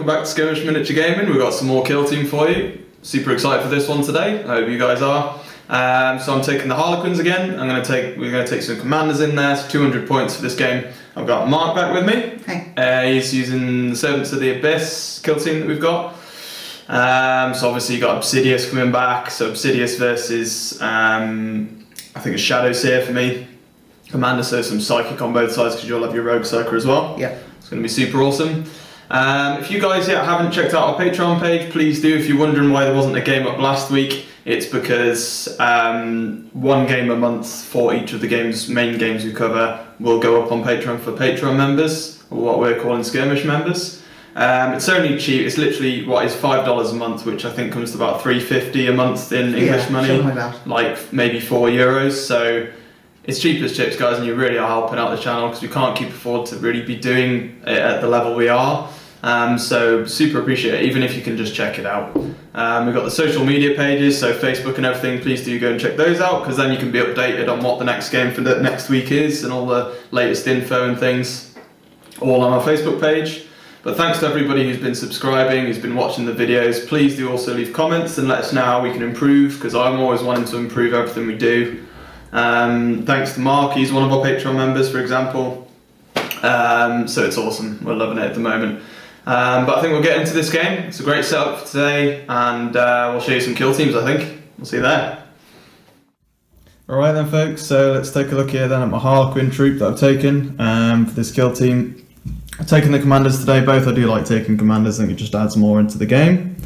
welcome back to Skirmish Miniature Gaming. We've got some more kill team for you. Super excited for this one today. I hope you guys are. So I'm taking the Harlequins again. We're going to take some commanders in there. So 200 points for this game. I've got Mark back with me. Hey. He's using the Servants of the Abyss kill team that we've got. So obviously you got Obsidious coming back. So Obsidious versus I think it's Shadow Seer for me. Commander, so some Psychic on both sides because you'll have your Rogue Psyker as well. Yeah. It's going to be super awesome. If you guys yet haven't checked out our Patreon page, please do. If you're wondering why there wasn't a game up last week, it's because one game a month for each of the main games we cover will go up on Patreon for Patreon members, or what we're calling skirmish members. It's only cheap. It's literally what is $5 a month, which I think comes to about $3.50 a month in English money, like maybe €4. So it's cheap as chips, guys, and you really are helping out the channel because we can't keep afford to really be doing it at the level we are. So super appreciate it, even if you can just check it out. We've got the social media pages, so Facebook and everything. Please do go and check those out because then you can be updated on what the next game for the next week is and all the latest info and things, all on our Facebook page. But thanks to everybody who's been subscribing, who's been watching the videos. Please do also leave comments and let us know how we can improve because I'm always wanting to improve everything we do. Thanks to Mark, he's one of our Patreon members, for example. So it's awesome, we're loving it at the moment. But I think we'll get into this game. It's a great setup for today, and we'll show you some kill teams, I think. We'll see you there. Alright then folks, so let's take a look here then at my Harlequin troop that I've taken for this kill team. I've taken the commanders today, both I do like taking commanders, I think it just adds more into the game.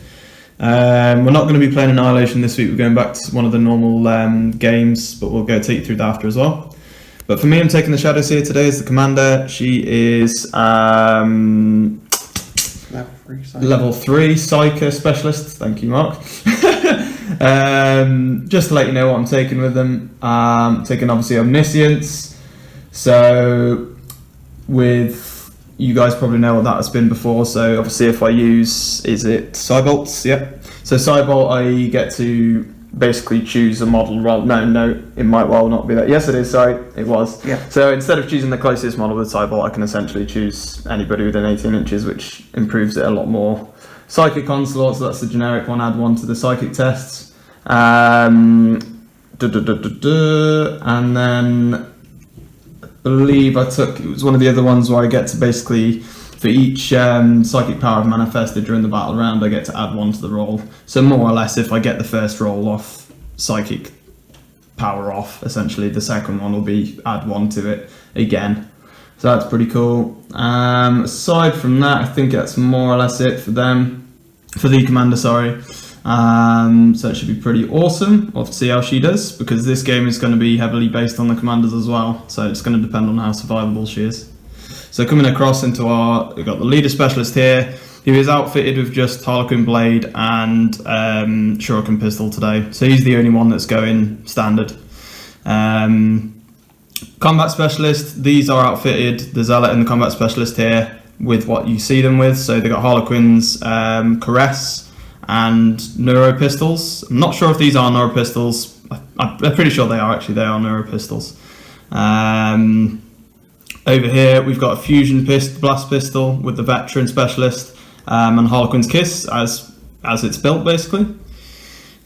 We're not going to be playing Annihilation this week, we're going back to one of the normal games, but we'll take you through that after as well. But for me, I'm taking the Shadow Seer today as the commander. She is level 3 Psyker Specialist, thank you Mark. Just to let you know what I'm taking with them, taking obviously Omniscience, so with, you guys probably know what that has been before, so obviously if I use, is it Cybolts? Yep. So Cybolt, I get to basically choose a model, no, it might well not be that. Yes it is, sorry, it was. Yeah. So instead of choosing the closest model with Cybolt, I can essentially choose anybody within 18 inches, which improves it a lot more. Psychic Onslaught, so that's the generic one, add 1 to the Psychic tests. And then I believe I took, it was one of the other ones where I get to basically, for each psychic power I've manifested during the battle round, I get to add 1 to the roll. So more or less, if I get the first roll off, psychic power off, essentially the second one will be add 1 to it again. So that's pretty cool. Aside from that, I think that's more or less it for them, for the commander, sorry. So it should be pretty awesome. We'll have to see how she does, because this game is going to be heavily based on the commanders as well, so it's going to depend on how survivable she is. So coming across into we've got the leader specialist here, who is outfitted with just Harlequin Blade and Shuriken Pistol today, so he's the only one that's going standard. Combat specialist, these are outfitted, the Zealot and the combat specialist here, with what you see them with, so they've got Harlequins, Caress, and Neuro Pistols. I'm not sure if these are Neuro Pistols. I'm pretty sure they are Neuro Pistols. Over here we've got a Fusion Blast Pistol with the Veteran Specialist and Harlequin's Kiss as it's built basically.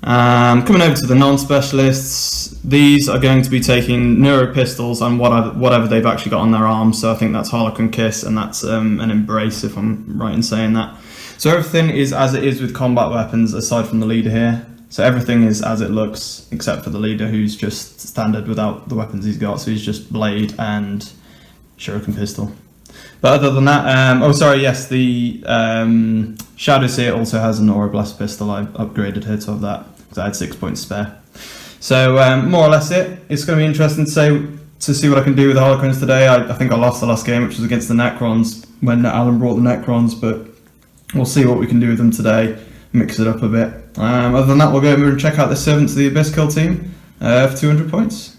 Coming over to the non-specialists, these are going to be taking Neuro Pistols and whatever they've actually got on their arms, so I think that's Harlequin Kiss and that's an Embrace, if I'm right in saying that. So everything is as it is with combat weapons aside from the leader here. So everything is as it looks except for the leader, who's just standard without the weapons he's got, so he's just Blade and Shuriken Pistol. But other than that, the Shadow Seer also has an Aura Blast Pistol. I upgraded her to have that because I had 6 points spare. So more or less it. It's going to be interesting to see what I can do with the Harlequins today. I think I lost the last game, which was against the Necrons, when Alan brought the Necrons, but we'll see what we can do with them today, mix it up a bit. Other than that, we'll go over and check out the Servants of the Abyss kill team for 200 points.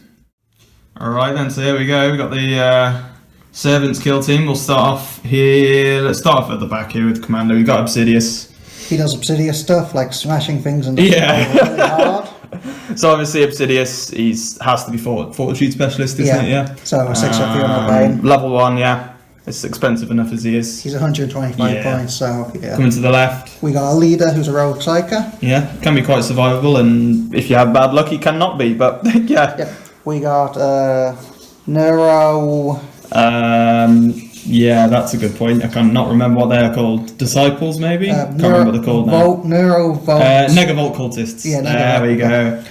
Alright then, so here we go, we've got the Servants kill team. We'll start off here, let's start off at the back here with Commander. We've got Obsidious. He does Obsidious stuff, like smashing things and really hard. So obviously Obsidious, has to be Fortitude Specialist, isn't it? Yeah. So 6 up here on our plane. Level 1, yeah. It's expensive enough as he is. He's 125 Yeah. points, so yeah. Coming to the left. We got a leader who's a rogue psyker. Yeah, can be quite survivable, and if you have bad luck, he cannot be. But yeah. Yep. We got Neuro. Yeah, that's a good point. I cannot remember what they are called. Disciples, maybe? Can't remember what they're called now. Neurovolt. Negavolt cultists. Yeah, there we go.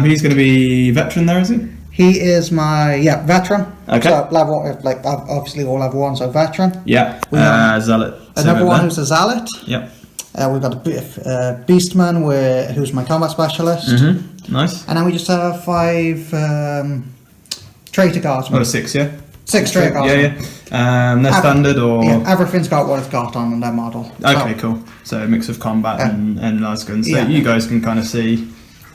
He's going to be veteran there, is he? He is my veteran. Okay. So level, obviously all level 1, so veteran. Yeah. We have Zealot. another Same one over who's a zealot. there. Yep. We've got a beastman who's my combat specialist. Mm-hmm. Nice. And then we just have 5 traitor guardsmen. Oh, 6, yeah? 6 traitor guardsmen. Yeah. They're standard or? Yeah, everything's got what it's got on their model. Okay, cool. So a mix of combat and nice guns. So you guys can kind of see.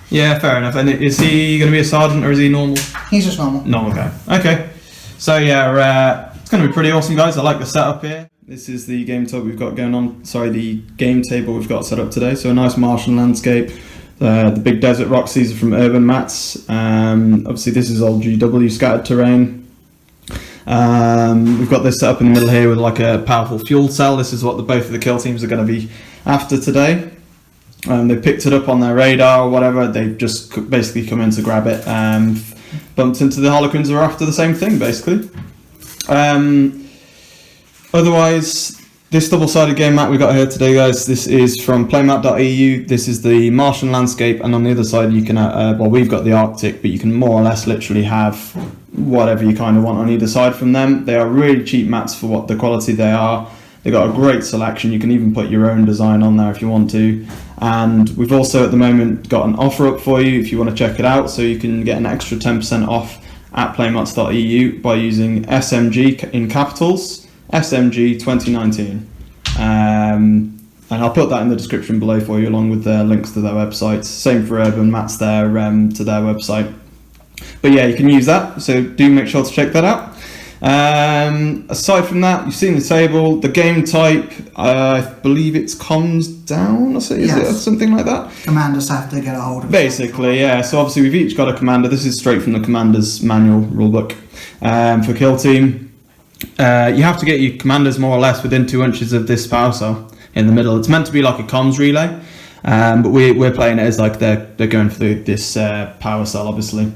Yeah, fair enough. And is he going to be a sergeant or is he normal? He's just normal. Normal guy. Okay. So yeah, it's going to be pretty awesome, guys. I like the setup here. This is the game table we've got going on. Sorry, the game table we've got set up today. So a nice martial landscape. The big desert rocks. These are from UrbanMatz. Obviously, this is all GW scattered terrain. We've got this set up in the middle here with like a powerful fuel cell. This is what both of the kill teams are going to be after today. They picked it up on their radar or whatever. They've just basically come in to grab it. Bumped into the Harlequins who are after the same thing, basically. Otherwise, this double-sided game map we got here today, guys, this is from Playmat.eu. This is the Martian landscape, and on the other side you can, we've got the Arctic, but you can more or less literally have whatever you kind of want on either side from them. They are really cheap maps for what the quality they are. They've got a great selection. You can even put your own design on there if you want to. And we've also at the moment got an offer up for you if you want to check it out. So you can get an extra 10% off at Playmat.eu by using SMG in capitals, SMG 2019. And I'll put that in the description below for you along with the links to their websites. Same for UrbanMatz there, to their website. But yeah, you can use that. So do make sure to check that out. Aside from that, you've seen the table, the game type, I believe it's comms down, is it something like that? Commanders have to get a hold of it. Basically, yeah. So obviously we've each got a commander. This is straight from the commander's manual rulebook for kill team. You have to get your commanders more or less within 2 inches of this power cell in the middle. It's meant to be like a comms relay, but we're playing it as like they're going for this power cell, obviously.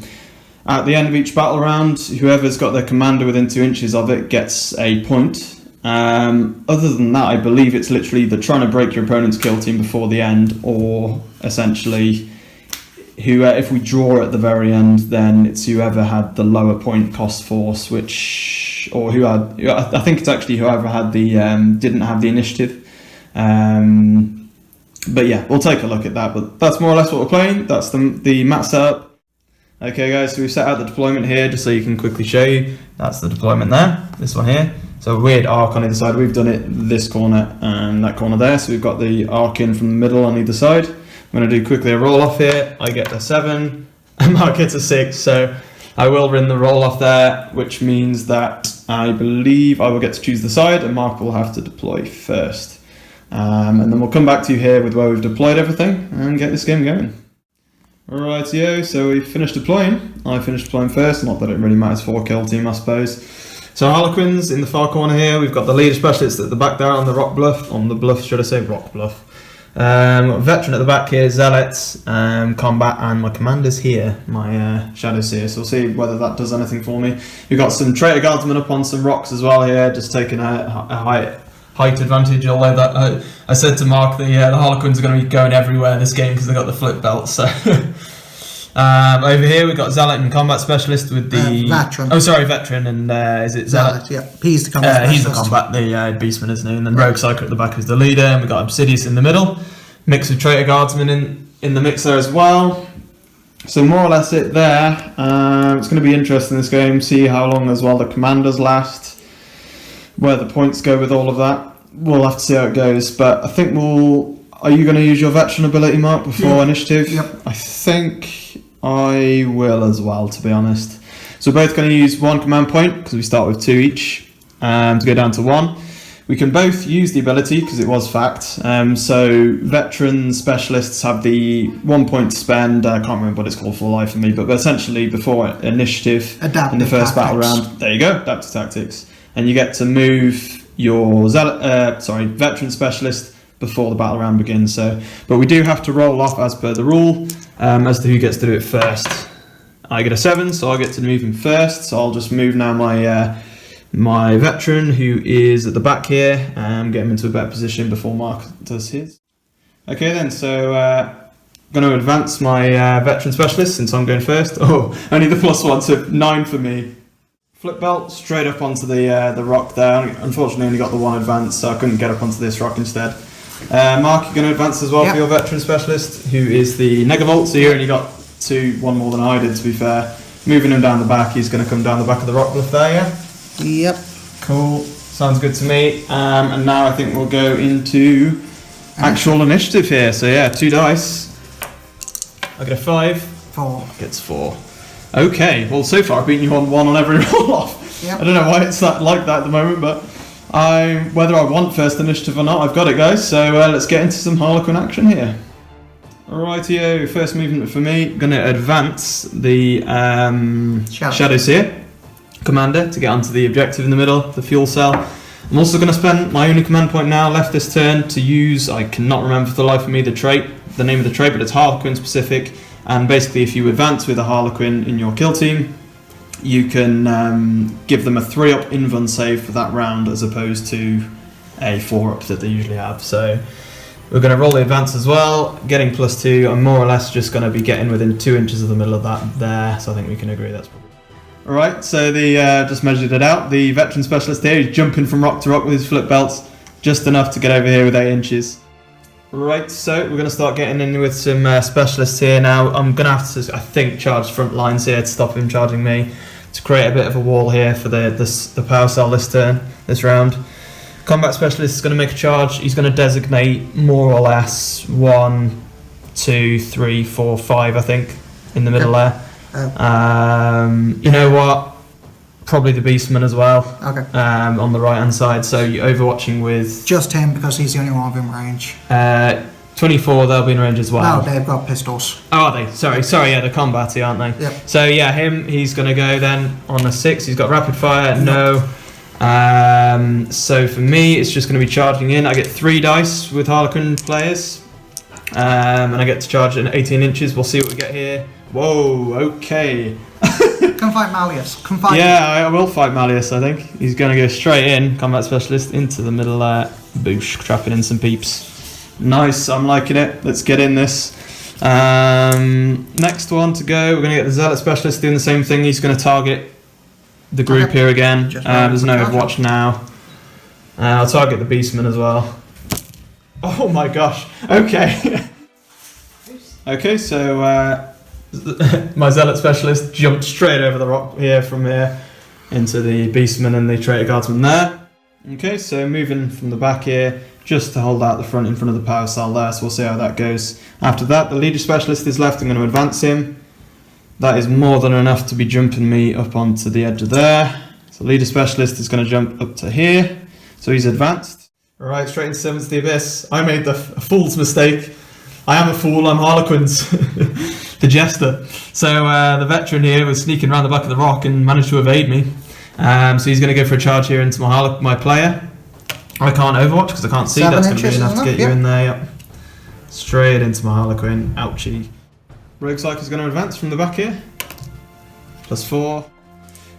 At the end of each battle round, whoever's got their commander within 2 inches of it gets a point. Other than that, I believe it's literally either trying to break your opponent's kill team before the end, or essentially, if we draw at the very end, then it's whoever had the lower point cost force, I think it's actually whoever had the didn't have the initiative. But yeah, we'll take a look at that. But that's more or less what we're playing. That's the map setup. Okay guys, so we've set out the deployment here just so you can quickly show you. That's the deployment there, this one here. So a weird arc on either side. We've done it this corner and that corner there. So we've got the arc in from the middle on either side. I'm going to do quickly a roll off here. I get a 7 and Mark gets a 6. So I will win the roll off there, which means that I believe I will get to choose the side and Mark will have to deploy first. And then we'll come back to you here with where we've deployed everything and get this game going. Rightio, so we finished deploying. I finished deploying first, not that it really matters for kill team, I suppose. So Harlequins in the far corner here, we've got the leader specialist at the back there on the rock bluff, should I say rock bluff. Veteran at the back here, zealots, combat, and my commander's here, my shadows here, so we'll see whether that does anything for me. We've got some traitor guardsmen up on some rocks as well here, just taking a height advantage, although that I said to Mark the Harlequins are going to be going everywhere this game because they've got the flip belt. So over here we've got Zealot and Combat Specialist with the Veteran. Oh, sorry, Veteran, and is it Zealot? Yeah, he's the combat specialist. He's the combat, the Beastman, isn't he? And then Rogue Psyker at the back is the leader, and we've got Obsidious in the middle. Mix of Traitor Guardsmen in the mix there as well. So more or less it there. It's going to be interesting this game, see how long as well the commanders last. Where the points go with all of that, we'll have to see how it goes. But I think are you going to use your veteran ability, Mark, before initiative? Yep. I think I will as well, to be honest. So we're both going to use 1 command point, because we start with 2 each, to go down to 1. We can both use the ability, because it was fact. So veteran specialists have the 1 point to spend. I can't remember what it's called for life for me, but essentially before initiative in the first battle round. There you go, adaptive tactics. and you get to move your veteran specialist before the battle round begins. So, but we do have to roll off as per the rule as to who gets to do it first. I get a 7, so I get to move him first. So I'll just move now my veteran, who is at the back here, and get him into a better position before Mark does his. Okay then, so I'm going to advance my veteran specialist since I'm going first. Oh, only the +1, so 9 for me. Flip belt straight up onto the rock there. Unfortunately, only got the 1 advance, so I couldn't get up onto this rock instead. Mark, you're going to advance as well for your veteran specialist, who is the Negavolt. So you only got 1 more than I did, to be fair. Moving him down the back, he's going to come down the back of the rock bluff there, yeah? Yep. Cool. Sounds good to me. And now I think we'll go into actual initiative here. So yeah, 2 dice. I get a 5. 4. Gets 4. Okay. Well, so far I've beaten you on 1 on every roll off. Yep. I don't know why it's like that at the moment, but whether I want first initiative or not, I've got it, guys. So let's get into some Harlequin action here. Alrightio, first movement for me. I'm going to advance the Shadow Seer commander to get onto the objective in the middle, the fuel cell. I'm also going to spend my only command point now left this turn to use, I cannot remember for the life of me the name of the trait, but it's Harlequin specific. And basically, if you advance with a Harlequin in your kill team, you can give them a 3-up invuln save for that round as opposed to a 4-up that they usually have. So we're going to roll the advance as well, getting +2. I'm more or less just going to be getting within 2 inches of the middle of that there, so I think we can agree that's probably. Alright, so just measured it out. The veteran specialist here is jumping from rock to rock with his flip belts, just enough to get over here with 8 inches. Right, so we're going to start getting in with some specialists here now. I'm going to have to, I think, charge front lines here to stop him charging me, to create a bit of a wall here for the power cell this round. Combat specialist is going to make a charge. He's going to designate more or less 1, 2, 3, 4, 5, I think, in the middle there. You know what? Probably the Beastman as well. Okay. On the right hand side. So you're overwatching with just him because he's the only one within range. 24. They'll be in range as well. No, they've got pistols. Oh, are they? Sorry. Yeah, they're combatty, aren't they? Yep. So yeah, he's going to go then on a 6. He's got rapid fire. No. So for me, it's just going to be charging in. I get 3 dice with Harlequin players, and I get to charge in 18 inches. We'll see what we get here. Whoa, okay. Come fight Malleus. Come fight him. I will fight Malleus, I think. He's going to go straight in, combat specialist, into the middle there. Boosh, trapping in some peeps. Nice, I'm liking it. Let's get in this. Next one to go, we're going to get the Zealot specialist doing the same thing. He's going to target the group here again. There's no Overwatch now. I'll target the Beastman as well. Oh my gosh. Okay. Okay, so my Zealot specialist jumped straight over the rock here from here into the Beastman and the Traitor Guardsman there. Okay, so moving from the back here just to hold out the front in front of the power cell there, so we'll see how that goes. After that, the Leader specialist is left. I'm going to advance him. That is more than enough to be jumping me up onto the edge of there. So Leader specialist is going to jump up to here. So he's advanced. Alright, straight into 7 to the Abyss. I made the fool's mistake. I am a fool, I'm Harlequins. The Jester. So the veteran here was sneaking around the back of the rock and managed to evade me. So he's going to go for a charge here into my player. I can't Overwatch because I can't see. That's going to be enough to get you in there. Yep. Straight into my Harlequin. Ouchie. Rogue Psyker is going to advance from the back here. +4.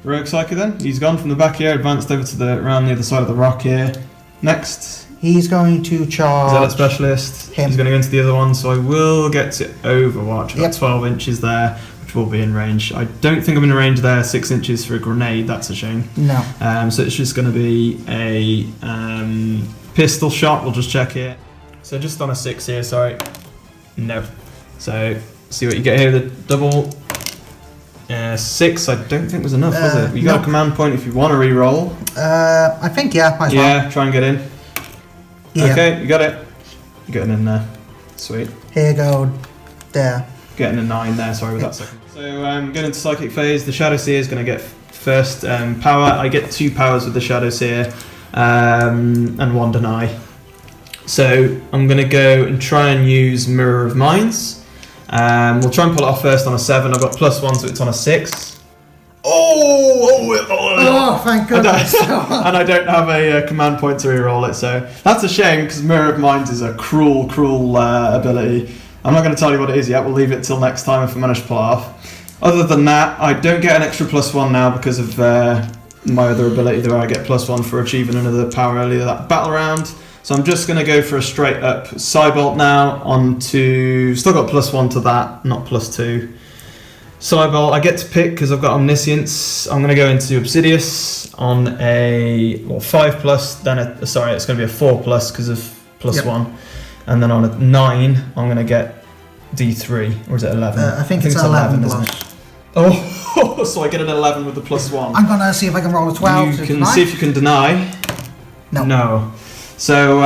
Rogue Psyker then. He's gone from the back here, advanced over to around the other side of the rock here. Next. He's going to charge. Zealot specialist. He's going to go into the other one, so I will get to Overwatch. I've got 12 inches there, which will be in range. I don't think I'm in range there. 6 inches for a grenade. That's a shame. No. So it's just going to be a pistol shot. We'll just check here. So just on a 6 here. Sorry. No. So see what you get here. The double 6. I don't think was enough, was it? You got a command point if you want to re-roll. I think might as well. Yeah. Try and get in. Yeah. Okay, you got it. You're getting in there. Sweet. Here you go. There. Getting a 9 there, sorry with that second. So going into Psychic Phase, the Shadow Seer is going to get first power. I get 2 powers with the Shadow Seer and 1 deny. So I'm going to go and try and use Mirror of Minds. We'll try and pull it off first on a 7. I've got +1, so it's on a 6. Oh, thank goodness. And I don't have a command point to reroll it, so that's a shame because Mirror of Minds is a cruel ability. I'm not going to tell you what it is yet. We'll leave it till next time if I manage to pull it off. Other than that, I don't get an extra +1 now because of my other ability where I get +1 for achieving another power earlier that battle round. So I'm just going to go for a straight up Cybolt now onto... Still got +1 to that, not +2. Cybolt, I get to pick because I've got Omniscience. I'm going to go into Obsidious on a 5+, then sorry, it's going to be a 4+ because of +1. And then on a 9, I'm going to get D3, or is it 11? I think it's 11 isn't it? Oh, so I get an 11 with the +1. I'm going to see if I can roll a 12. You can see if you can deny. No. So,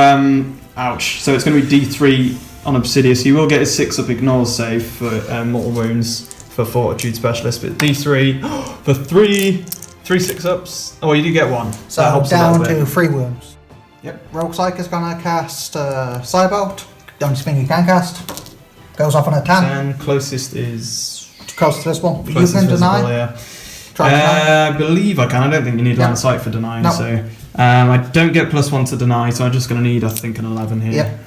ouch. So it's going to be D3 on Obsidious. He will get his 6-up Ignore save for Mortal Wounds for Fortitude Specialist, but D3 for 3 6-ups. Oh, you do get 1. So that helps down to 3 wounds. Yep. Roguepsyche is going to cast Cybolt. Don't think he can cast. Goes off on a 10. And closest is... Close to this one. You can deny. Yeah. I believe I can. I don't think you need line of sight for denying. No. So I don't get +1 to deny, so I'm just going to need, I think, an 11 here. Yep.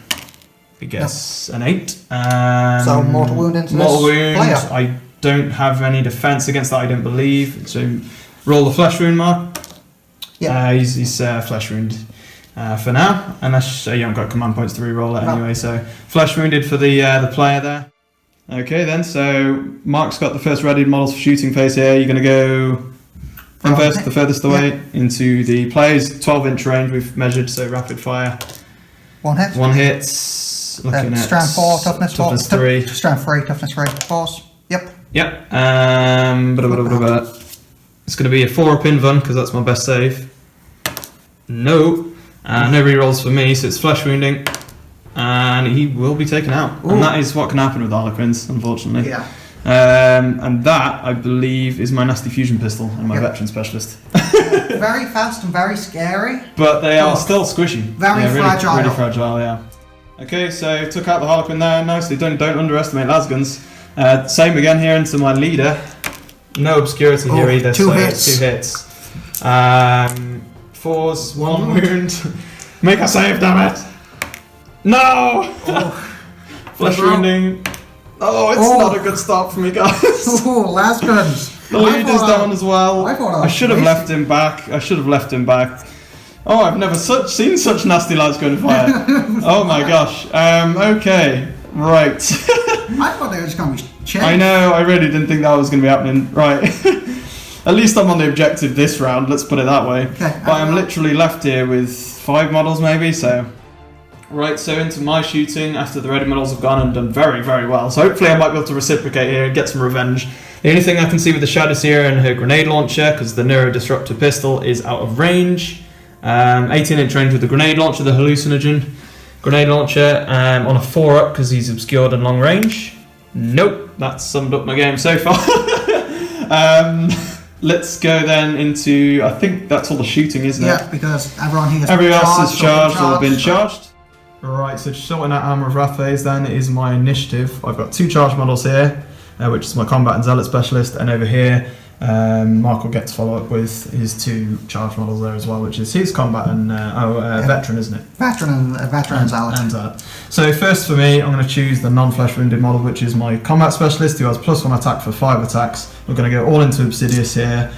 I guess an 8. So Mortal Wound into Mortal this Wound. player. I don't have any defense against that, I don't believe. So roll the Flesh Wound, Mark. Yeah. He's Flesh Wound for now, unless you haven't got command points to reroll it anyway. So Flesh Wounded for the player there. Okay then, so Mark's got the first ready models for shooting phase here. You're going to go first, the furthest away, into the player's 12-inch range we've measured, so rapid fire. 1 hit. 1 hit. Looking at strength 4, toughness 4. 3. Strength 3, toughness 3. Force. Yep. Yep. It's going to be a 4-up invuln because that's my best save. No. No rerolls for me, so it's flesh wounding. And he will be taken out. Ooh. And that is what can happen with Harlequins, unfortunately. Yeah. And that, I believe, is my nasty fusion pistol and my veteran specialist. Very fast and very scary. But they are still squishy. Very fragile. Really fragile, yeah. Okay, so took out the Harlequin there. Nicely done. Don't underestimate lasguns. Same again here into my leader. No obscurity here either. 2 hits. 2 hits. 4s, 1 wound. Make a save, damn it! No! Flesh wounding. Oh, it's not a good start for me, guys. Lasguns. The lead is down as well. I should have left him back. Oh, I've never seen such nasty lasgun fire. Oh my gosh. Okay. Right. I thought they were just going to be chill. I know. I really didn't think that was going to be happening. Right. At least I'm on the objective this round. Let's put it that way. Okay. But I'm literally left here with 5 models maybe. So. Right, so into my shooting after the ready models have gone and done very, very well. So hopefully I might be able to reciprocate here and get some revenge. The only thing I can see with the Shadowseer and her grenade launcher, because the Neurodisruptor pistol is out of range. 18-inch range with the grenade launcher, the hallucinogen grenade launcher, on a 4-up because he's obscured and long range. Nope, that's summed up my game so far. Let's go then into, I think that's all the shooting, isn't it? Yeah, because everyone else is charged or been charged. Right, so sorting out Armour of Wrath phase then is my initiative. I've got 2 charged models here, which is my Combat and Zealot Specialist, and over here Mark will get to follow up with his 2 charged models there as well, which is his Combat and Veteran, isn't it? Veteran and Zealot. And Zealot. So first for me, I'm going to choose the non-flesh wounded model, which is my Combat Specialist, who has +1 attack for 5 attacks. We're going to go all into Obsidious here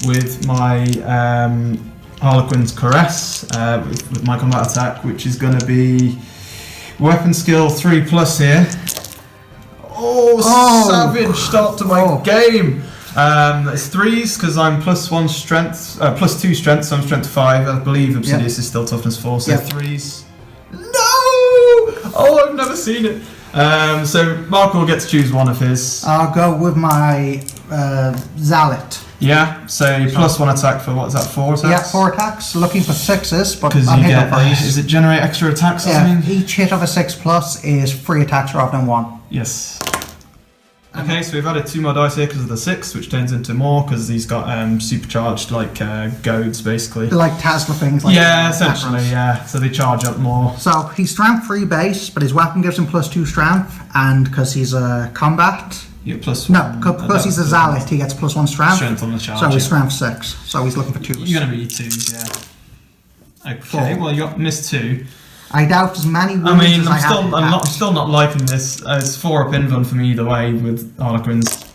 with my Harlequin's Caress with my combat attack, which is going to be weapon skill 3+ here. Savage start to my game. It's 3s because I'm +1 strength, +2 strength, so I'm strength 5. I believe Obsidious is still toughness 4, so 3s. No! Oh, I've never seen it. So Mark will get to choose one of his. I'll go with my Zealot. Yeah, so +1 attack for what's that, 4 attacks? Yeah, 4 attacks. Looking for 6s, but I'm hitting for 8. Does it generate extra attacks or something? Each hit of a 6+ is 3 attacks rather than 1. Yes. Okay, so we've added 2 more dice here because of the 6, which turns into more because he's got supercharged goads basically. They're like Tesla things. Essentially, yeah. So they charge up more. So he's strength 3 base, but his weapon gives him +2 strength, and because he's a combat, You're plus No, one. because he's a zealot, he gets +1 strength. Strength on the charge. So he's strength 6. So he's looking for 2s. You're going to be 2s, yeah. Okay, well you got missed 2. I doubt as many wounds as I have. I'm still not liking this. It's 4 up invuln for me either way with Harlequins.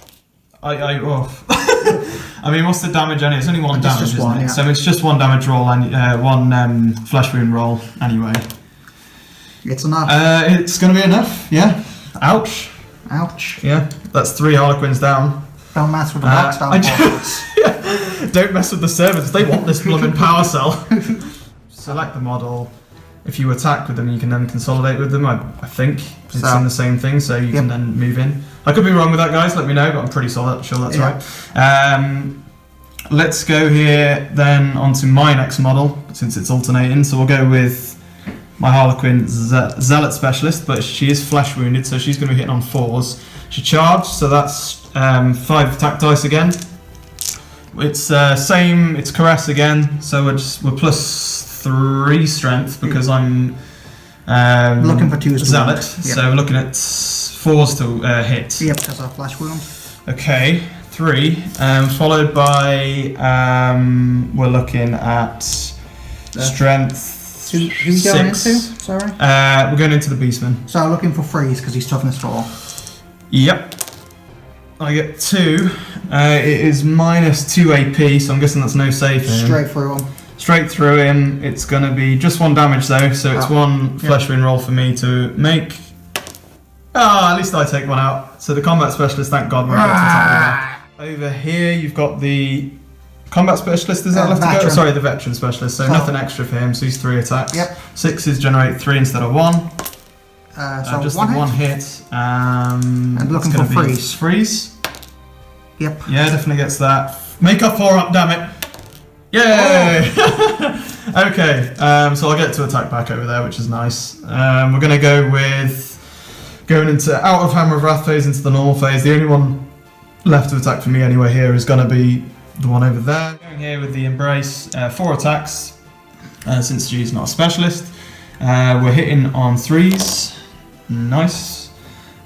I mean, what's the damage anyway? It's only 1 damage, just isn't one, it? yeah. So it's just 1 damage roll and 1 flesh wound roll anyway. It's enough. It's going to be enough, yeah. Ouch. Ouch. Yeah, that's 3 Harlequins down. Don't mess with the box down. Yeah, don't mess with the servants. They want this blooming power cell. Select the model. If you attack with them, you can then consolidate with them. I think it's in the same thing, so you can then move in. I could be wrong with that, guys. Let me know, but I'm pretty sure that's right. Let's go here then onto my next model since it's alternating. So we'll go with my Harlequin Zealot Specialist, but she is flesh wounded, so she's going to be hitting on 4s. She charged, so that's 5 attack dice again. It's same. It's caress again, so we're +3 strength because I'm looking for 2s. Zealot, so we're looking at 4s to hit. Yep, because of flesh wound. Okay, 3, followed by we're looking at strength. Who's going into? Sorry. We're going into the Beastman. So looking for freeze because he's toughness 4. Yep. I get 2. It is -2 AP, so I'm guessing that's no save for him. Straight through him. Straight through him. It's going to be just 1 damage though, so it's 1 flesh wound roll for me to make. At least I take 1 out. So the combat specialist, thank God, won't get to attack with that. Over here, you've got the combat specialist. Is that left to go? Sorry, the veteran specialist. So nothing extra for him. So he's 3 attacks. Yep. 6s generate 3 instead of 1. So just one the 1 hit. And looking for freeze. Freeze. Yep. Yeah, definitely gets that. Make up 4 up, damn it. Yay! Oh. Okay, so I'll get to attack back over there, which is nice. We're going to go with going into out of Hammer of Wrath phase into the normal phase. The only one left to attack for me anyway here is going to be the one over there. Going here with the Embrace, 4 attacks, since she's not a specialist. We're hitting on 3s. Nice.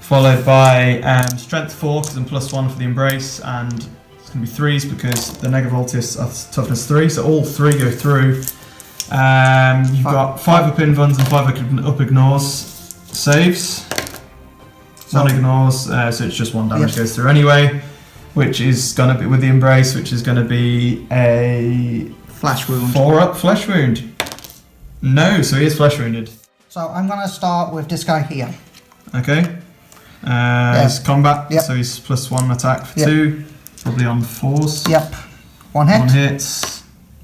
Followed by strength 4 because I'm +1 for the Embrace, and it's going to be 3s because the negative ultists are toughness 3, so all 3 go through. You've got 5 up invulns and 5 up ignores saves. 1 ignores, so it's just 1 damage goes through anyway, which is going to be with the Embrace, which is going to be a flesh wound. 4 up flesh wound. No, so he is flesh wounded. So I'm going to start with this guy here. Okay. He's combat, so he's +1 attack for 2, probably on 4s. Yep. 1 hit. 1 hit.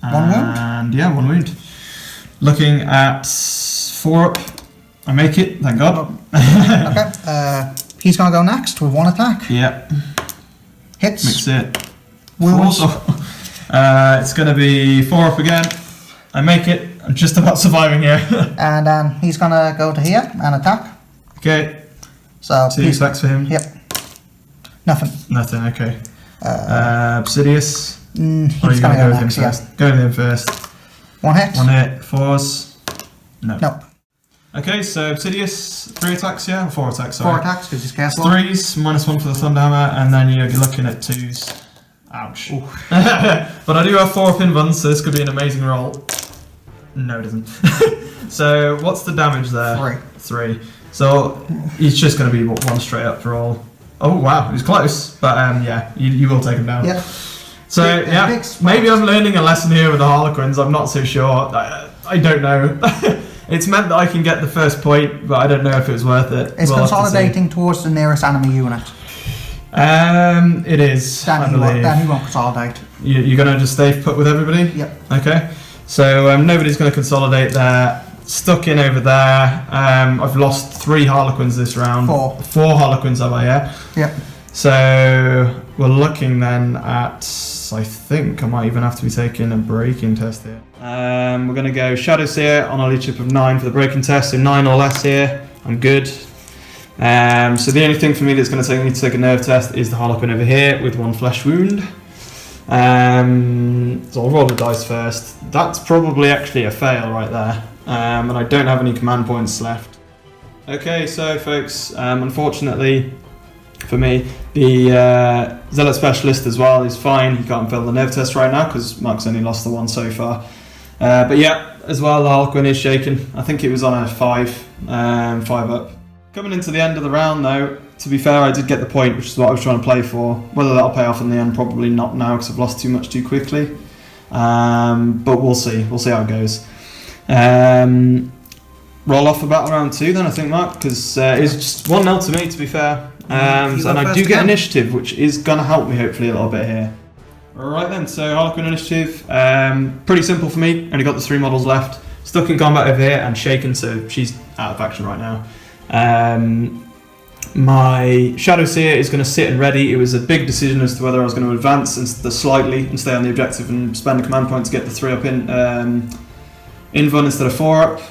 1 wound. And yeah, 1 wound. Looking at 4 up. I make it, thank God. Okay. He's going to go next with 1 attack. Yep. Hits. Makes it. Wounds. It's going to be 4 up again. I make it. I'm just about surviving here. And then he's going to go to here and attack. Okay. So 2 attacks for him. Yep. Nothing. Nothing, okay. Obsidious. He's going to go next, first. Go to him first. 1 hit. 1 hit. 4s. No. Nope. Okay, so Obsidious, 3 attacks, yeah? 4 attacks, sorry. 4 attacks because he's cast 3s, -1 for the Thunderhammer, and then you're looking at 2s. Ouch. But I do have 4 up invulns, so this could be an amazing roll. No, it isn't. So, what's the damage there? 3. So, he's just going to be 1 straight up for all. Oh, wow, he's close. But, yeah, you will take him down. Yep. So, maybe I'm learning a lesson here with the Harlequins. I'm not so sure. I don't know. It's meant that I can get the first point, but I don't know if it was worth it. It's consolidating towards the nearest enemy unit. It is, I believe. Then he won't consolidate. You're going to just stay put with everybody? Yep. Okay. So nobody's going to consolidate there. Stuck in over there. I've lost 3 Harlequins this round. 4 Harlequins have I, yeah? Yep. So we're looking then at, I think I might even have to be taking a breaking test here. We're going to go Shadows here on a leadership of 9 for the breaking test, so 9 or less here. I'm good. So the only thing for me that's going to take me to take a nerve test is the Harlequin over here with 1 flesh wound. So I'll roll the dice first. That's probably actually a fail right there. And I don't have any command points left. Okay, so folks, unfortunately, for me. The Zealot Specialist as well is fine. He can't fail the nerve test right now because Mark's only lost the one so far. But yeah, as well, the Harlequin is shaken. I think it was on a 5 up. Coming into the end of the round though, to be fair, I did get the point, which is what I was trying to play for. Whether that'll pay off in the end, probably not now because I've lost too much too quickly. But we'll see. We'll see how it goes. Roll off for battle round 2 then, I think, Mark, because it's just 1-0 to me, to be fair. And I do get initiative, which is going to help me hopefully a little bit here. Alright then, so Harlequin initiative, pretty simple for me. Only got the 3 models left. Stuck in combat over here and shaken, so she's out of action right now. My Shadow Seer is going to sit and ready. It was a big decision as to whether I was going to advance slightly and stay on the objective and spend a command point to get the 3 up in invuln instead of 4 up.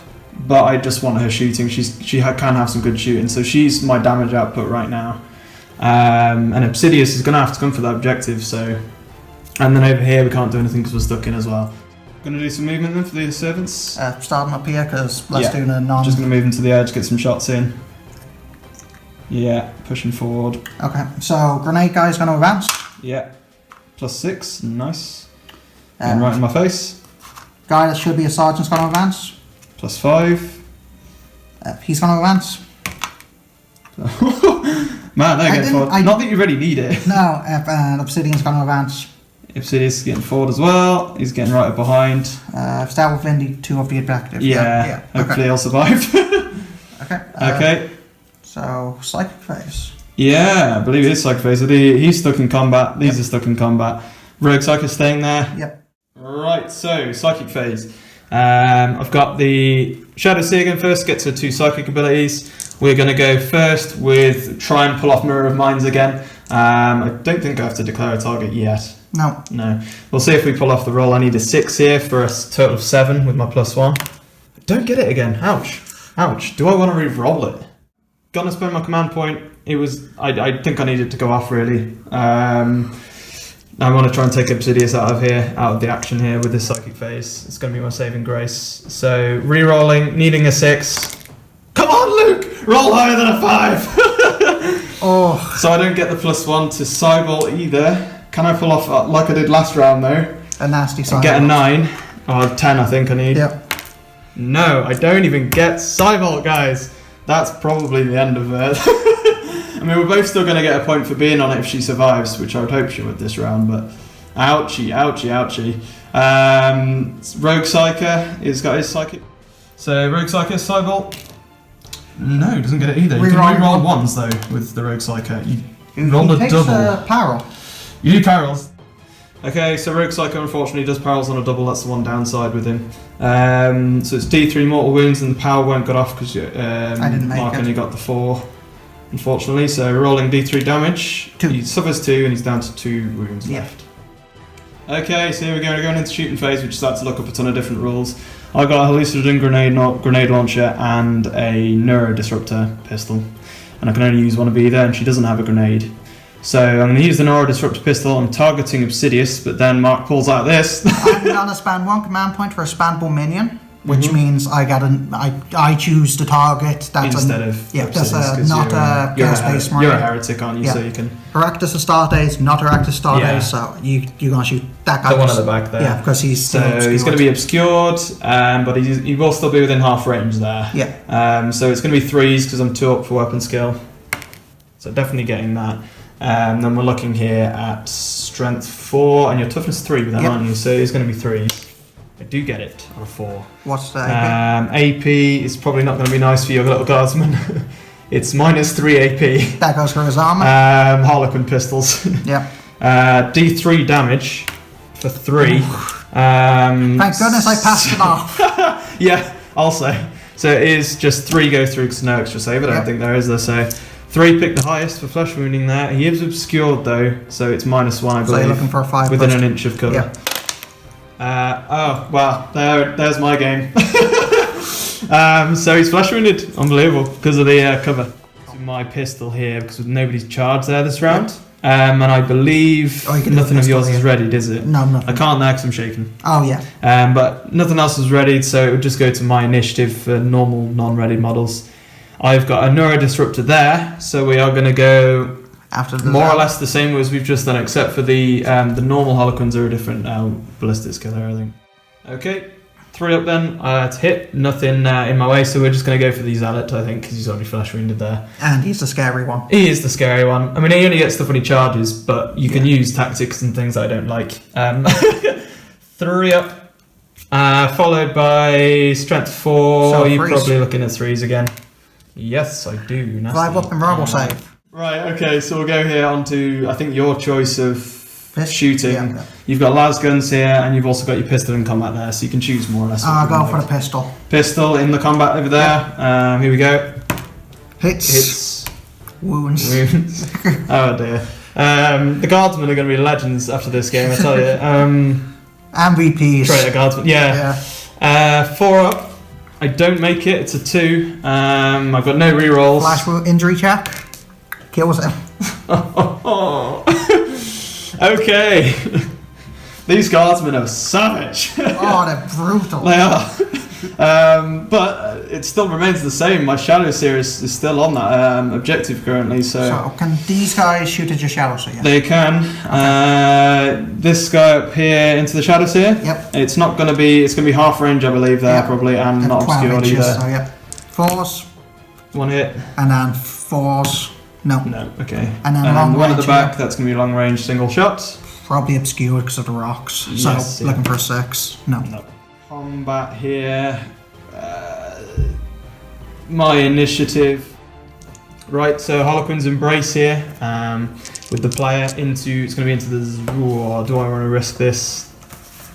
But I just want her shooting. She can have some good shooting, so she's my damage output right now. And Obsidius is going to have to come for that objective. So, and then over here we can't do anything because we're stuck in as well. Going to do some movement then for the servants. Starting up here because let's do a non. Just going to move into the edge, get some shots in. Yeah, pushing forward. Okay, so grenade guy's going to advance. Yeah, +6, nice. And right in my face. Guy that should be a sergeant's going to advance. +5. He's going to advance. Man, they're getting forward. Not that you really need it. No, and Obsidian's going to advance. Obsidian's getting forward as well. He's getting right up behind. Start with Lindy, 2 of the objective. Yeah, hopefully he'll survive. Okay. Okay. So, Psychic Phase. Yeah, I believe it is Psychic Phase. He's stuck in combat. These are stuck in combat. Rogue Psychic staying there. Yep. Right, so Psychic Phase. I've got the Shadow Seer going first, gets her 2 psychic abilities. We're going to go first with try and pull off Mirror of Minds again. I don't think I have to declare a target yet. No. We'll see if we pull off the roll. I need a 6 here for a total of 7 with my +1. I don't get it again. Ouch. Do I want to re-roll it? Gonna spend my command point. I think I needed to go off really. I want to try and take Obsidius out of the action here with this Psychic Phase. It's going to be my saving grace. So re-rolling, needing a 6. Come on, Luke! Roll higher than a 5. Oh. So I don't get the +1 to Cyball either. Can I pull off like I did last round though? A nasty Cyball. Get a 9 or 10, I think I need. Yep. No, I don't even get Cyball, guys. That's probably the end of it. I mean, we're both still going to get a point for being on it if she survives, which I would hope she would this round, but ouchie. Rogue Psyker has got his psychic. So, Rogue Psyker, Cyball. No, doesn't get it either. You can re-roll 1s though with the Rogue Psyker. You roll a double. Parrel. You do parrels. Okay, so Rogue Psycho unfortunately does parrels on a double, that's the one downside with him. So it's D3 mortal wounds and the power won't get off because Mark only got the 4, unfortunately. So rolling D3 damage, 2. He suffers 2 and he's down to 2 wounds left. Okay, so here we go, we're going into shooting phase, which starts to look up a ton of different rules. I've got a Hallucinogen grenade launcher and a Neuro Disruptor pistol. And I can only use one of either, and she doesn't have a grenade. So I'm going to use the Neuro Disruptor pistol. I'm targeting Obsidius, but then Mark pulls out this. I'm going to spend 1 command point for a spannable minion, which means I choose to target. That's instead of Obsidius, not a Chaos-based Marine. You're a heretic, aren't you? Yeah. So you can. Heractus start days, not Heractus start days. So you're going to shoot that guy. The one at the back there. Yeah, because he's still obscured. He's going to be obscured, but he will still be within half range there. Yeah. So it's going to be 3s because I'm 2 up for weapon skill. So definitely getting that. Then we're looking here at strength 4 and your toughness 3 with that, aren't you? So it's going to be 3s. I do get it on a 4. What's the AP? AP is probably not going to be nice for your little guardsman. It's -3 AP. That goes for his armor. Harlequin pistols. Yeah. D3 damage for 3. Thank goodness I passed it off. Yeah, I'll say. So it is just 3 go through because no extra save. I don't think there is there. So 3 picked the highest for flesh wounding there. He is obscured though, so it's -1 I believe. So you're looking for a 5 within an inch of cover. Yeah. Oh well, there's my game. So he's flesh wounded, unbelievable because of the cover. My pistol here because nobody's charged there this round. And I believe nothing of yours is ready, is it? No, nothing. I can't now because I'm shaking. Oh yeah. But nothing else is ready, so it would just go to my initiative for normal non-ready models. I've got a Neuro Disruptor there, so we are going to go after the More or less the same as we've just done, except for the normal Harlequins are a different ballistics killer, I think. Okay, 3 up then. To hit, nothing in my way, so we're just going to go for the Zealot, I think, because he's already flesh wounded there. And he's the scary one. He is the scary one. I mean, he only gets stuff when he charges, but you can use tactics and things that I don't like. 3 up, followed by Strength 4. So You're threes. probably looking at 3s again. Yes, I do. Nasty. 5 up and roll save. Right, okay, so we'll go here onto, I think, your choice of shooting. Yeah. You've got las guns here, and you've also got your pistol in combat there, so you can choose more or less. I'll go for the pistol. Pistol in the combat over there. Here we go. Hits. Wounds. Oh dear. The guardsmen are going to be legends after this game, I tell you. MVPs. Traitor guardsmen, yeah. 4 up. I don't make it. It's a 2. I've got no rerolls. Flash injury check. Kills him. Okay. These guardsmen are savage. Oh, they're brutal. They are. But it still remains the same. My Shadow Series is still on that objective currently. So can these guys shoot at your Shadow Seer? They can. Okay. This guy up here into the Shadow Seer. Yep. It's not going to be. It's going to be half range, I believe, there probably, and not obscured either. So yep. 4s. 1 hit. And then 4s. No. No. Okay. And then long the one at the range, back. That's going to be long range single shot. Probably obscured because of the rocks. Yes, So looking for a 6. No. Combat here. My initiative. Right, so Harlequin's Embrace here. With the player into. It's going to be into the. Ooh, do I want to risk this?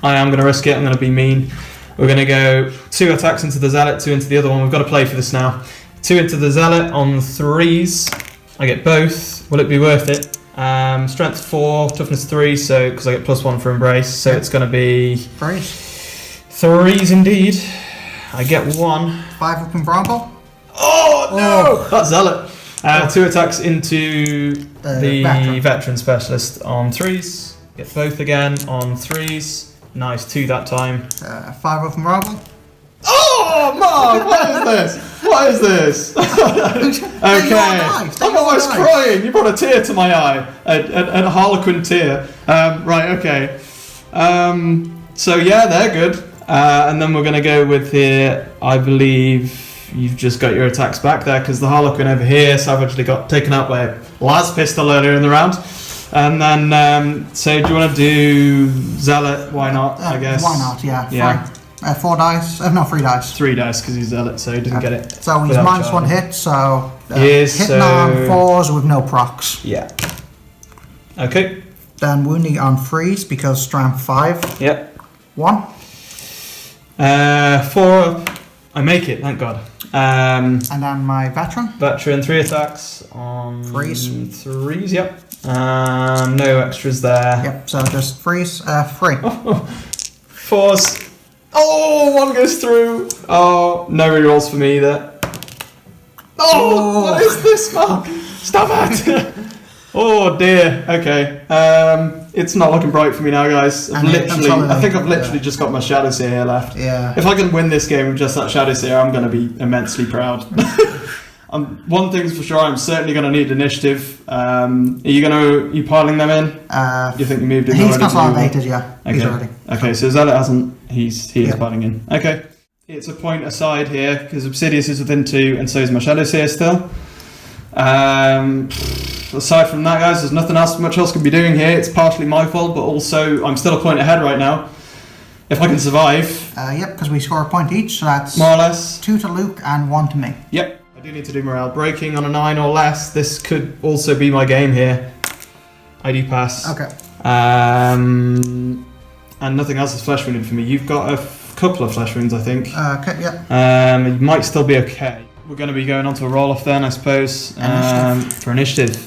I am going to risk it. I'm going to be mean. We're going to go 2 attacks into the Zealot, 2 into the other one. We've got to play for this now. 2 into the Zealot on 3s. I get both. Will it be worth it? Strength 4, toughness 3, so because I get +1 for Embrace, so it's going to be 3s indeed. I get 1. 5 up in Bronco. Oh no! That's Zealot. 2 attacks into the veteran specialist on 3s. Get both again on 3s. Nice, 2 that time. 5 up in Bronco. Oh, Mark! What is this? What is this? Okay. I'm almost crying. You brought a tear to my eye. A Harlequin tear. Right, okay. So yeah, they're good. And then we're going to go with here, I believe you've just got your attacks back there because the Harlequin over here savagely got taken out by a las pistol earlier in the round. And then, so do you want to do Zealot? Why not, I guess? Why not, yeah. Yeah. 4 dice? No, 3 dice. 3 dice because he's Zealot, so he didn't get it. So he's -1 hit, so hitting so on 4s with no procs. Yeah. Okay. Then wounding on 3s because strength 5. Yep. 1. 4. I make it, thank God. And then my veteran. Veteran, 3 attacks on 3s. 3s, yep. No extras there. Yep, so just 3s, 3. 4s. Oh, 1 goes through. Oh, no rerolls for me either. Oh, what is this, Mark? Stop it! Oh dear. Okay. It's not looking bright for me now, guys. I think I've literally just got my Shadow Seer here left. Yeah. If I can win this game with just that Shadow Seer, I'm going to be immensely proud. One thing's for sure, I'm certainly going to need initiative. Are you piling them in? Do you think you moved in already? He's consolidated, yeah. Okay. He's already. Okay, so Zealot hasn't. He is piling in. Okay. It's a point aside here because Obsidious is within 2, and so is my Shadow Seer still. Aside from that, guys, there's nothing much else can be doing here. It's partially my fault, but also I'm still a point ahead right now. If I can survive. Yep, because we score a point each, so that's more or less 2 to Luke and 1 to me. Yep. I do need to do morale breaking on a 9 or less. This could also be my game here. I do pass. Okay. And nothing else is flesh wounded for me. You've got a couple of flesh wounds, I think. Okay, yeah. You might still be okay. We're going to be going on to a roll-off then, I suppose. For initiative.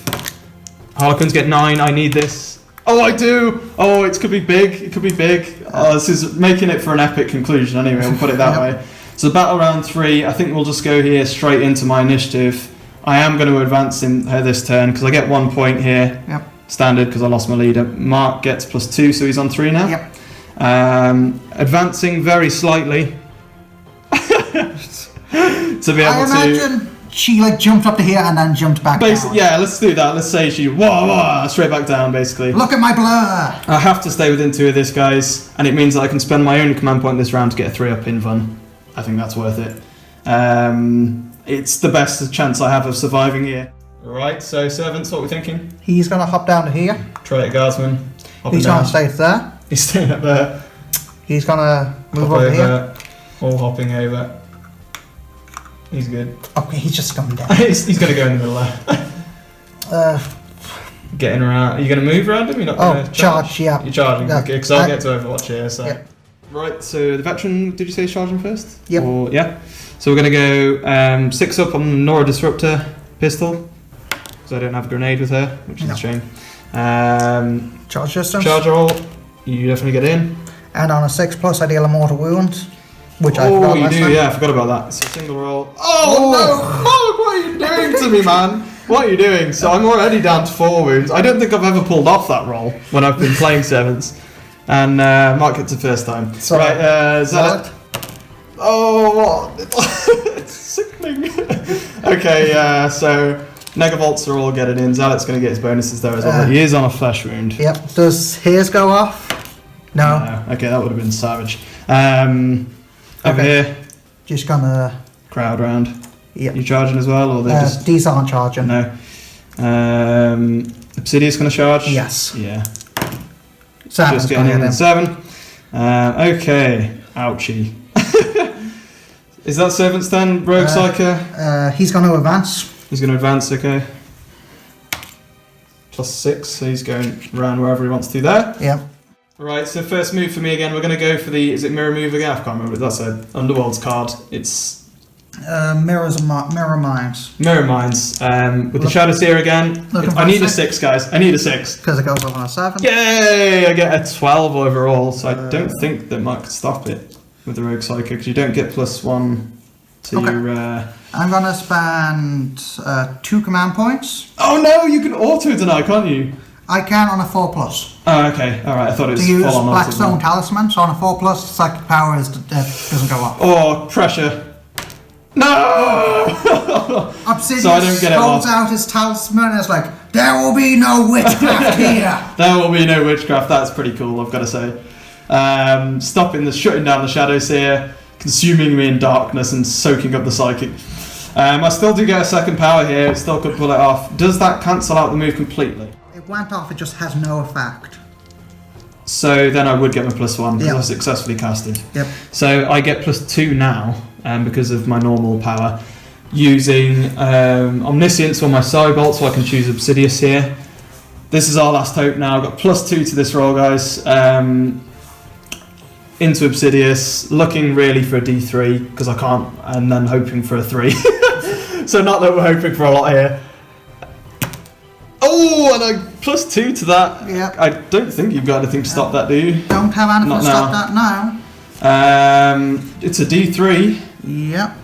Harlequins get 9. I need this. Oh, I do! Oh, it could be big. It could be big. This is making it for an epic conclusion anyway, we'll put it that way. So battle round 3, I think we'll just go here straight into my initiative. I am going to advance in this turn because I get 1 point here. Yep. Standard because I lost my leader. Mark gets +2, so he's on 3 now. Yep. Advancing very slightly. To be able to... she like jumped up to here and then jumped back down. Yeah, let's do that. Let's say she straight back down, basically. Look at my blur. I have to stay within 2 of this, guys, and it means that I can spend my only command point this round to get a 3-up invuln. I think that's worth it. It's the best chance I have of surviving here. Right, so servants, what are we thinking? He's gonna hop down to here. Traitor guardsman. He's gonna stay there. He's staying up there. He's gonna move over here. All hopping over. He's good. Okay, he's just coming down. he's gonna go in the middle there. Getting around. Are you gonna move around him? You're not gonna charge, yeah. You're charging, Yeah. okay, because I'll get to Overwatch here, so. Yep. Right, so the veteran, did you say is charging first? Yep. Yeah. So we're gonna go 6 up on the Nora Disruptor pistol, because I don't have a grenade with her, which is a shame. Charge distance. Charge roll, you definitely get in. And on a 6+, I deal a mortal wound, which I forgot last time. Yeah, I forgot about that. So single roll. Oh no! Mark, what are you doing to me, man? What are you doing? So I'm already down to 4 wounds. I don't think I've ever pulled off that roll when I've been playing 7s. And Mark gets the first time. So, right, Zealot. Oh, what? It's sickening. Okay, so Negavolts are all getting in. Zealot's going to get his bonuses there as well. He is on a flesh wound. Yep. Does his go off? No. Okay, that would have been savage. Over here. Just gonna... Crowd round. Yep. You charging as well, or they just... These aren't charging. No. Obsidian's going to charge? Yes. Yeah. Seven's Just getting in him. 7. Okay. Ouchie. Is that servants then, Rogue Psyker? He's going to advance. He's going to advance, okay. +6, so he's going around wherever he wants to there. Yep. Right, so first move for me again, we're going to go for the, is it Mirror Move again? I can't remember, that's a Underworld's card. It's... Mirror Mines. Mirror Mines, with the Shadow Seer again. I need a 6, guys, I need a 6. Because it goes up on a 7. Yay! I get a 12 overall, so I don't think that Mark could stop it with the Rogue Psyker, because you don't get +1 to your... I'm going to spend 2 command points. Oh no, you can auto-deny, can't you? I can on a 4+. Oh, okay, alright, I thought it was to use full on Blackstone Talisman, so on a 4+, psychic power doesn't go up. Oh, pressure. No! Obsidian So I don't get it holds off. out his talisman and it's like, there will be no witchcraft here! There will be no witchcraft, that's pretty cool, I've got to say. Shutting down the Shadow Seer, consuming me in darkness and soaking up the psychic. I still do get a second power here, it still could pull it off. Does that cancel out the move completely? It went off, it just has no effect. So then I would get my +1 because Yep. I've successfully casted. Yep. So I get +2 now because of my normal power. Using Omniscience on my Cybolt so I can choose Obsidius here. This is our last hope now. I've got +2 to this roll, guys. Into Obsidius, looking really for a D3 because I can't, and then hoping for a 3. So not that we're hoping for a lot here. Oh, and I +2 to that. Yep. I don't think you've got anything to stop that, do you? Don't have anything Not to stop that now. It's a D3. Yep.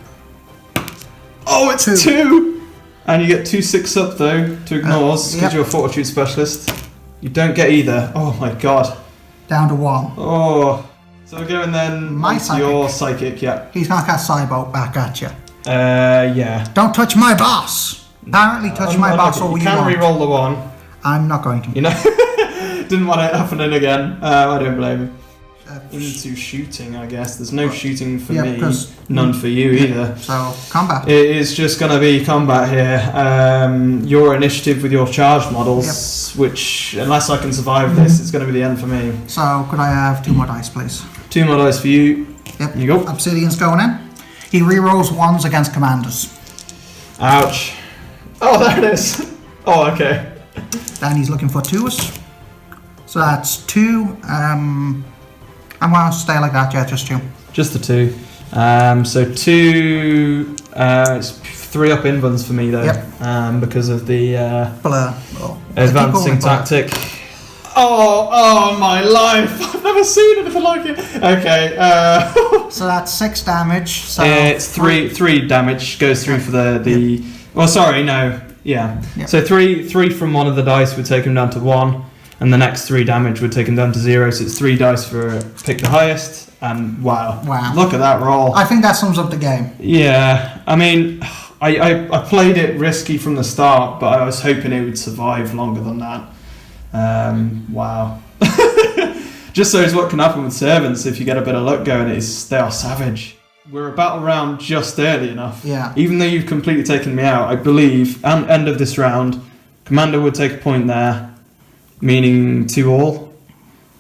Oh, it's 2! And you get 2 6-up though, to ignores, because you're a Fortitude Specialist. You don't get either. Oh my god. Down to 1. Oh. So we're going then My onto psychic. your Psychic, yeah. He's gonna cast Cybolt back at you. Yeah. Don't touch my boss! Apparently touch my boss all you you can want. re-roll the 1. I'm not going to. You know? Didn't want it happening again. I don't blame you. Into shooting, I guess. There's no shooting for me. None for you either. So, combat. It is just going to be combat here. Your initiative with your charged models, which, unless I can survive this, it's going to be the end for me. So, could I have 2 more dice, please? 2 more dice for you. Yep. You go. Obsidian's going in. He re-rolls 1s against commanders. Ouch. Oh, there it is. Oh, okay. Then he's looking for 2s. So that's 2. I'm going to stay like that, yeah, just 2. Just the 2. So 2. It's 3-up invuns for me though. Yep. Because of the Blur. advancing tactic. Oh my life! I've never seen anything like it. Okay. So that's 6 damage. So it's 3 damage goes through for the. Well, sorry, no. Yeah. Yep. So 3 from one of the dice would take him down to 1, and the next 3 damage would take him down to 0. So it's 3 dice for pick the highest, and wow. Wow. Look at that roll. I think that sums up the game. Yeah, I mean, I played it risky from the start, but I was hoping it would survive longer than that. Wow. Just shows what can happen with servants if you get a bit of luck going. They are savage. We're a battle round just early enough. Yeah. Even though you've completely taken me out, I believe, and end of this round, Commander would take a point there, meaning 2-all.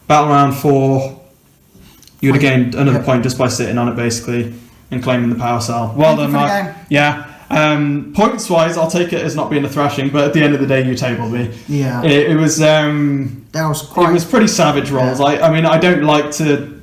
Battle round 4, you would have gained another point just by sitting on it, basically, and claiming the power cell. Well done, Mark. Yeah. Points wise, I'll take it as not being a thrashing, but at the end of the day, you tabled me. Yeah. It was. That was quite. It was pretty savage rolls. Yeah. I mean, I don't like to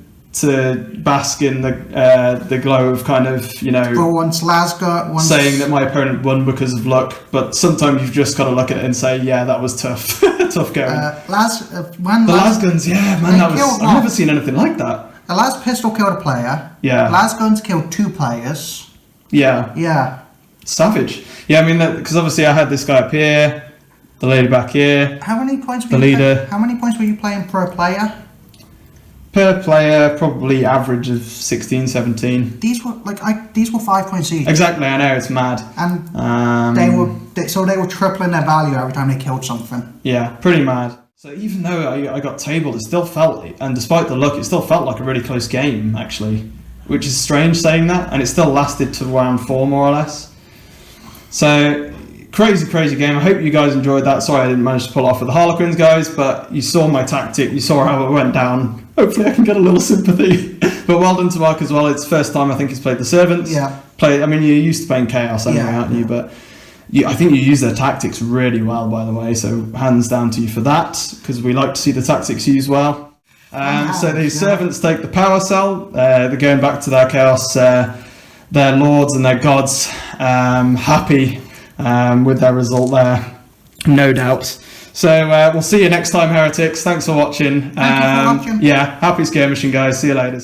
bask in the glow of kind of, you know, saying that my opponent won because of luck, but sometimes you've just got to look at it and say, yeah, that was tough. Tough going. The lasguns, yeah, man, I've never seen anything like that. The last pistol killed a player. Yeah. Lasguns killed 2 players. Yeah. Yeah. Savage. Yeah, I mean, because obviously I had this guy up here, the lady back here. How many points were the leader. How many points were you playing per player? Per player, probably average of 16, 17. These were 5 points each. Exactly, I know, it's mad. And they were tripling their value every time they killed something. Yeah, pretty mad. So even though I got tabled, it still felt, and despite the luck, it still felt like a really close game, actually. Which is strange saying that, and it still lasted to round 4, more or less. So, crazy game. I hope you guys enjoyed that. Sorry I didn't manage to pull off with the Harlequins, guys, but you saw my tactic, you saw how it went down. Hopefully I can get a little sympathy. But well done to Mark as well. It's the first time I think he's played the Servants. Yeah. I mean, you're used to playing Chaos anyway, aren't you? But I think you use their tactics really well, by the way, so hands down to you for that, because we like to see the tactics used well. So these Servants take the power cell. They're going back to their Chaos, their lords and their gods, happy with their result there, no doubt. So we'll see you next time, heretics. Thanks for watching. Thank you for watching. Yeah, happy skirmishing, guys. See you later.